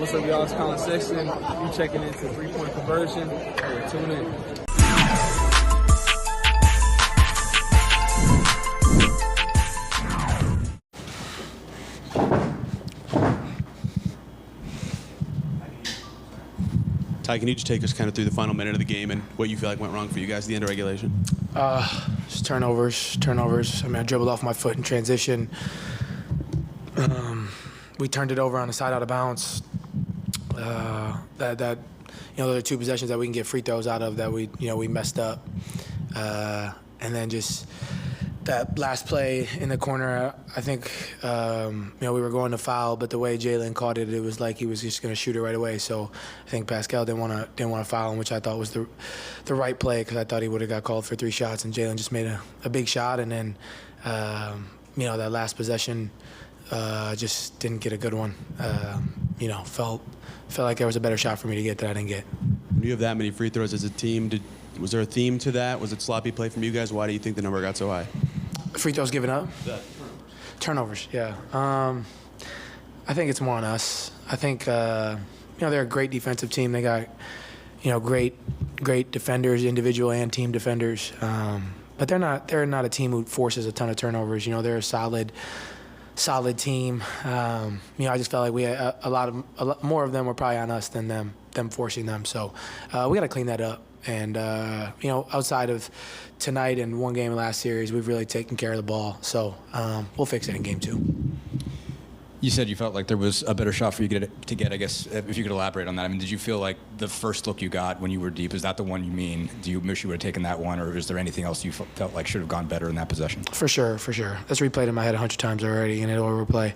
What's up, y'all? It's Colin Sexton. You checking into 3-point conversion. Hey, tune in. Ty, can you just take us kind of through the final minute of the game and what you feel like went wrong for you guys at the end of regulation? Just turnovers. I mean, I dribbled off my foot in transition. We turned it over on the side out of bounds. Those are two possessions that we can get free throws out of that we messed up. And then just that last play in the corner, I think, we were going to foul, but the way Jalen caught it, it was like he was just going to shoot it right away. So I think Pascal didn't want to foul him, which I thought was the right play because I thought he would have got called for 3 shots, and Jalen just made a big shot. And then, that last possession just didn't get a good one. Felt like there was a better shot for me to get that I didn't get. When you have that many free throws as a team, was there a theme to that? Was it sloppy play from you guys? Why do you think the number got so high? Free throws given up? Turnovers, yeah. I think it's more on us. I think, they're a great defensive team. They got, great defenders, individual and team defenders. But they're not a team who forces a ton of turnovers. They're a solid team. I just felt like we had a lot more of them were probably on us than them forcing them. So we got to clean that up. And, outside of tonight and one game in last series, we've really taken care of the ball. So we'll fix it in game 2. You said you felt like there was a better shot for you to get, I guess, if you could elaborate on that. I mean, did you feel like the first look you got when you were deep, is that the one you mean? Do you wish you would have taken that one, or is there anything else you felt like should have gone better in that possession? For sure. That's replayed in my head 100 times already, and it'll replay,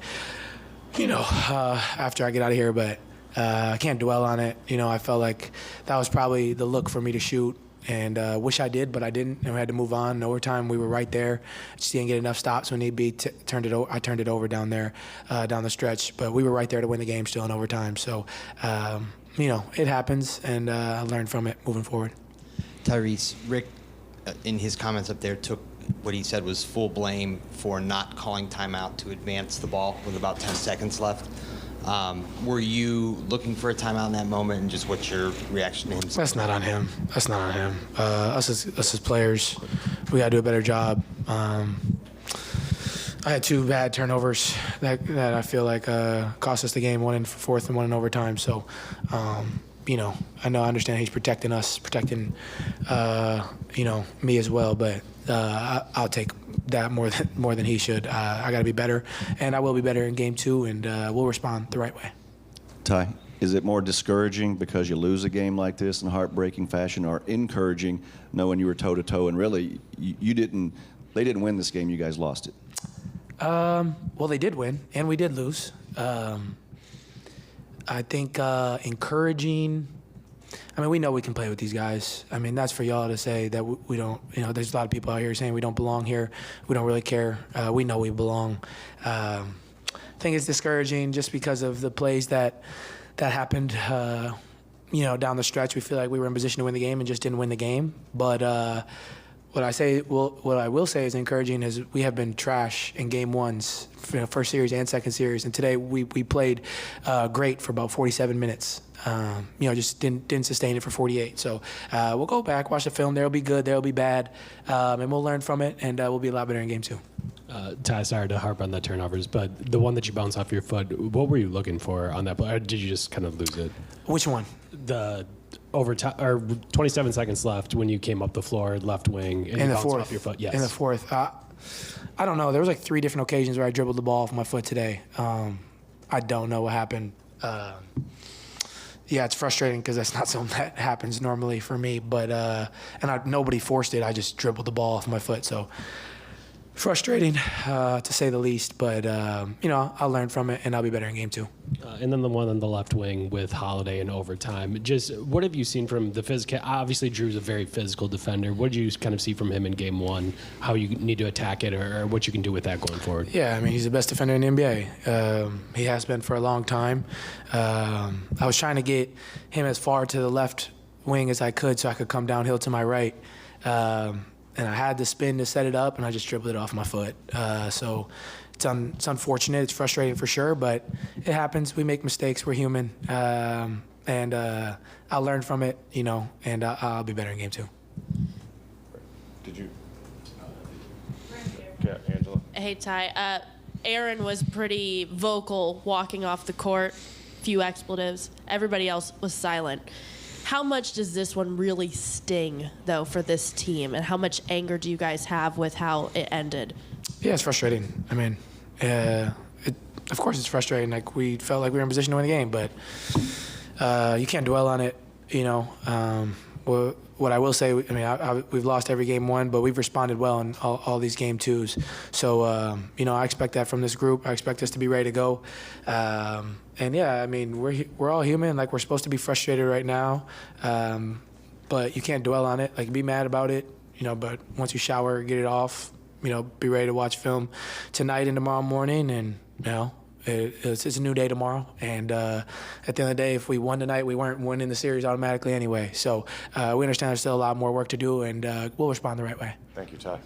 after I get out of here. But I can't dwell on it. I felt like that was probably the look for me to shoot, and wish I did, but I didn't, and we had to move on. In overtime, we were right there. Just didn't get enough stops when need be. I turned it over down there, down the stretch, but we were right there to win the game still in overtime. So, it happens, and I learned from it moving forward. Tyrese, Rick, in his comments up there, took what he said was full blame for not calling timeout to advance the ball with about 10 seconds left. Were you looking for a timeout in that moment, and just what's your reaction to him? That's not on him. Us as players, we got to do a better job. I had 2 bad turnovers that I feel like cost us the game, one in fourth and one in overtime. So, I understand he's protecting us, protecting, me as well, but I'll take that more than he should. I got to be better, and I will be better in game 2, and we'll respond the right way. Ty, is it more discouraging because you lose a game like this in heartbreaking fashion, or encouraging knowing you were toe-to-toe and really they didn't win this game, you guys lost it? Well, they did win, and we did lose. I think encouraging. I mean, we know we can play with these guys. I mean, that's for y'all to say that we don't. There's a lot of people out here saying we don't belong here. We don't really care. We know we belong. I think it's discouraging just because of the plays that happened. Down the stretch, we feel like we were in position to win the game and just didn't win the game. But what I will say is encouraging is we have been trash in game 1s, first series and second series, and today we played great for about 47 minutes. Just didn't sustain it for 48. So we'll go back, watch the film. There'll be good, there'll be bad, and we'll learn from it, and we'll be a lot better in game 2. Ty, sorry to harp on the turnovers, but the one that you bounced off your foot, what were you looking for on that play? Or did you just kind of lose it? Which one? The overtime, or 27 seconds left when you came up the floor, left wing, and in you the fourth off your foot. Yes. In the fourth. I don't know. There was like 3 different occasions where I dribbled the ball off my foot today. I don't know what happened. Yeah, it's frustrating because that's not something that happens normally for me. But nobody forced it. I just dribbled the ball off my foot. So frustrating, to say the least. But I'll learn from it, and I'll be better in game 2. And then the one on the left wing with Holiday in overtime. Just what have you seen from the physical? Obviously, Drew's a very physical defender. What did you kind of see from him in game 1? How you need to attack it, or what you can do with that going forward? Yeah, I mean, he's the best defender in the NBA. He has been for a long time. I was trying to get him as far to the left wing as I could so I could come downhill to my right. And I had the spin to set it up, and I just dribbled it off my foot. So it's unfortunate. It's frustrating for sure, but it happens. We make mistakes. We're human, and I'll learn from it, and I'll be better in game 2. Did you? Yeah, Angela. Hey, Ty. Aaron was pretty vocal walking off the court, few expletives. Everybody else was silent. How much does this one really sting, though, for this team? And how much anger do you guys have with how it ended? Yeah, it's frustrating. I mean, of course it's frustrating. Like, we felt like we were in position to win the game, but you can't dwell on it, Well, what I will say, I mean, we've lost every game 1, but we've responded well in all these game 2s. So, I expect that from this group. I expect us to be ready to go. And yeah, I mean, we're all human. Like, we're supposed to be frustrated right now, but you can't dwell on it. Like, be mad about it, But once you shower, get it off. Be ready to watch film tonight and tomorrow morning, and it's a new day tomorrow. And at the end of the day, if we won tonight, we weren't winning the series automatically anyway. So we understand there's still a lot more work to do, and we'll respond the right way. Thank you, Ty.